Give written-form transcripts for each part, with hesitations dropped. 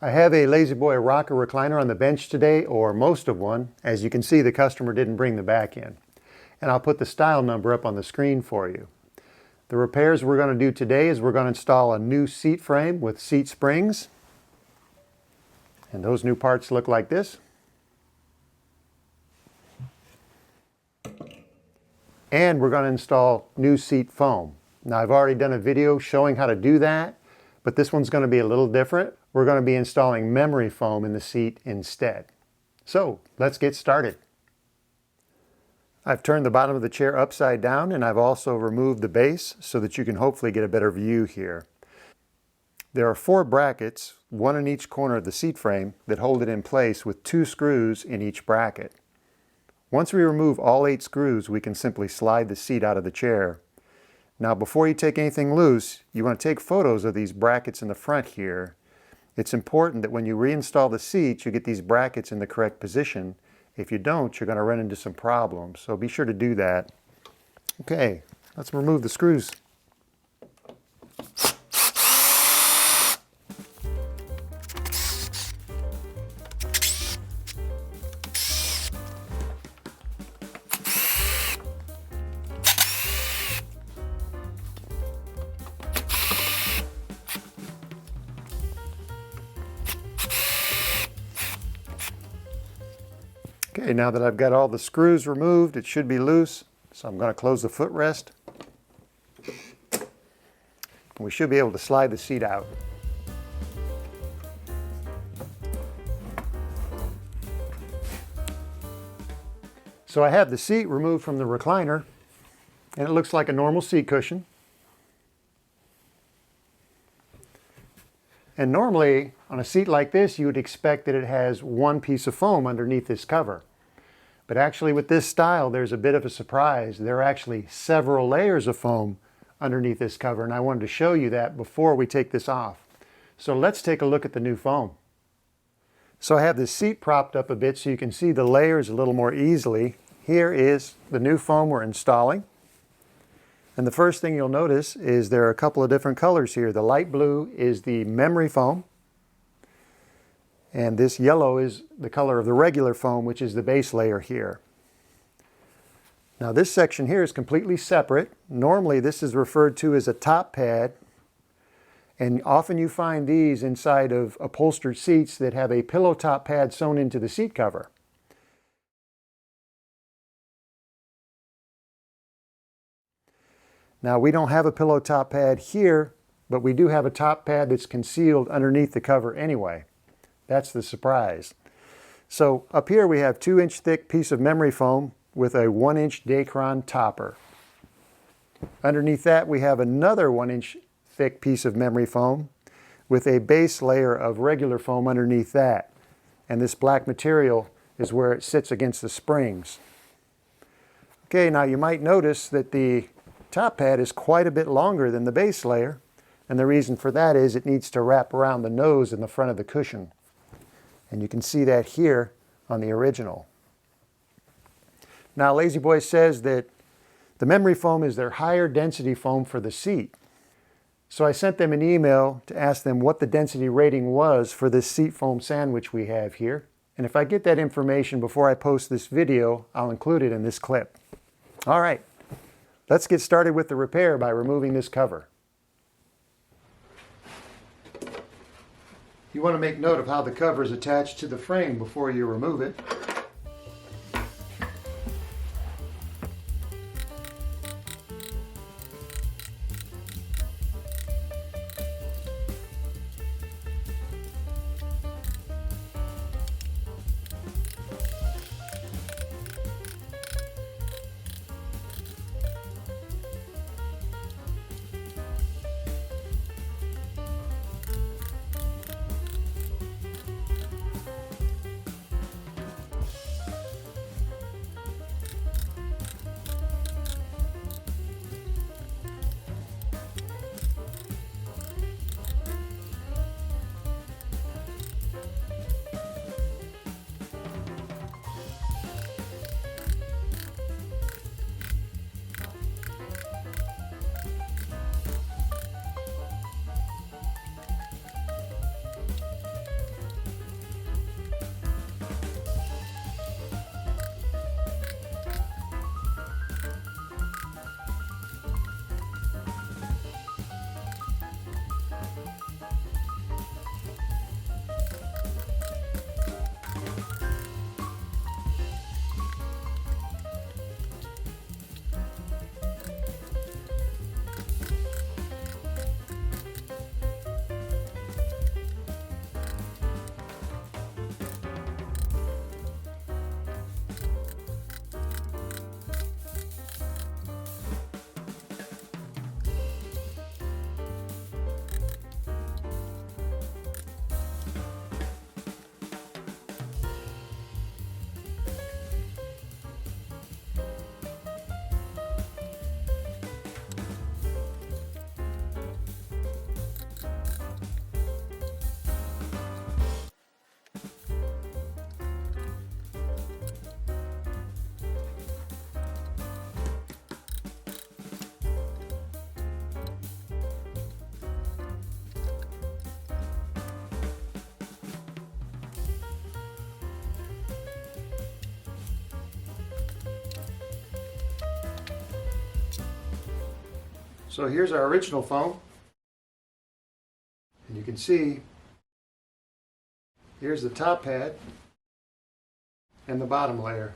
I have a La-Z-Boy rocker recliner on the bench today, or most of one. As you can see, the customer didn't bring the back in. And I'll put the style number up on the screen for you. The repairs we're going to do today is we're going to install a new seat frame with seat springs. And those new parts look like this. And we're going to install new seat foam. Now, I've already done a video showing how to do that, but this one's going to be a little different. We're going to be installing memory foam in the seat instead. So let's get started. I've turned the bottom of the chair upside down, and I've also removed the base so that you can hopefully get a better view here. There are 4 brackets, one in each corner of the seat frame, that hold it in place with 2 screws in each bracket. Once we remove all 8 screws, we can simply slide the seat out of the chair. Now, before you take anything loose, you want to take photos of these brackets in the front here. It's important that when you reinstall the seat, you get these brackets in the correct position. If you don't, you're going to run into some problems, so be sure to do that. Okay, let's remove the screws. Okay, now that I've got all the screws removed, it should be loose. So I'm going to close the footrest. We should be able to slide the seat out. So I have the seat removed from the recliner, and it looks like a normal seat cushion. And normally, on a seat like this, you would expect that it has one piece of foam underneath this cover. But actually, with this style, there's a bit of a surprise. There are actually several layers of foam underneath this cover, and I wanted to show you that before we take this off. So let's take a look at the new foam. So I have this seat propped up a bit so you can see the layers a little more easily. Here is the new foam we're installing. And the first thing you'll notice is there are a couple of different colors here. The light blue is the memory foam, and this yellow is the color of the regular foam, which is the base layer here. Now this section here is completely separate. Normally this is referred to as a top pad, and often you find these inside of upholstered seats that have a pillow top pad sewn into the seat cover. Now we don't have a pillow top pad here, but we do have a top pad that's concealed underneath the cover anyway. That's the surprise. So up here we have 2-inch thick piece of memory foam with a 1-inch Dacron topper. Underneath that we have another 1-inch thick piece of memory foam with a base layer of regular foam underneath that. And this black material is where it sits against the springs. Okay, now you might notice that the top pad is quite a bit longer than the base layer, and the reason for that is it needs to wrap around the nose in the front of the cushion. And you can see that here on the original. Now La-Z-Boy says that the memory foam is their higher density foam for the seat. So I sent them an email to ask them what the density rating was for this seat foam sandwich we have here. And if I get that information before I post this video, I'll include it in this clip. All right, let's get started with the repair by removing this cover. You want to make note of how the cover is attached to the frame before you remove it. So here's our original foam. And you can see here's the top pad and the bottom layer.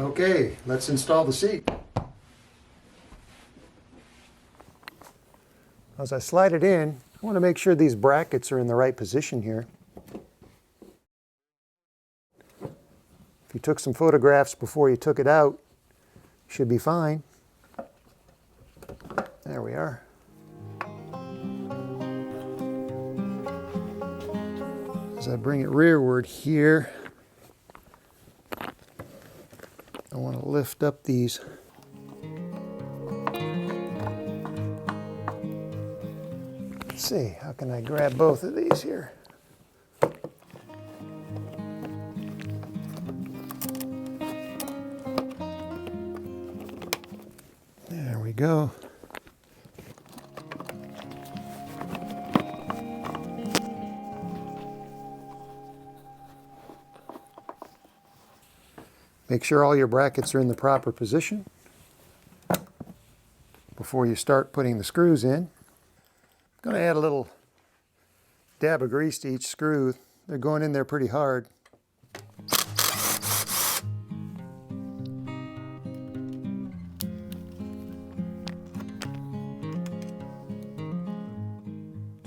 Okay, let's install the seat. As I slide it in, I want to make sure these brackets are in the right position here. If you took some photographs before you took it out, should be fine. There we are. As I bring it rearward here, I want to lift up these Let's see, how can I grab both of these here? There we go. Make sure all your brackets are in the proper position before you start putting the screws in. I'm going to add a little dab of grease to each screw. They're going in there pretty hard.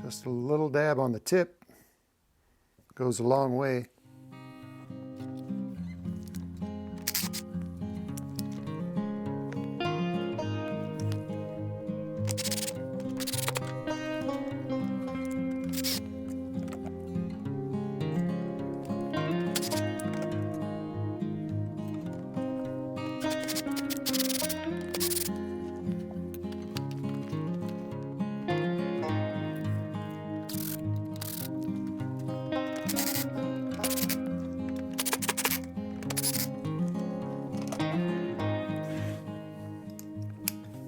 Just a little dab on the tip goes a long way.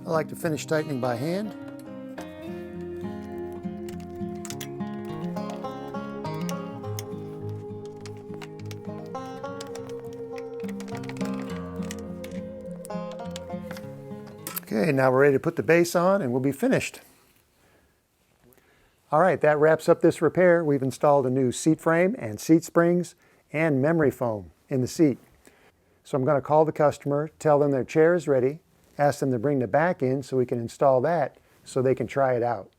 I like to finish tightening by hand. Okay, now we're ready to put the base on and we'll be finished. All right, that wraps up this repair. We've installed a new seat frame and seat springs and memory foam in the seat. So I'm going to call the customer, tell them their chair is ready, ask them to bring the back in so we can install that so they can try it out.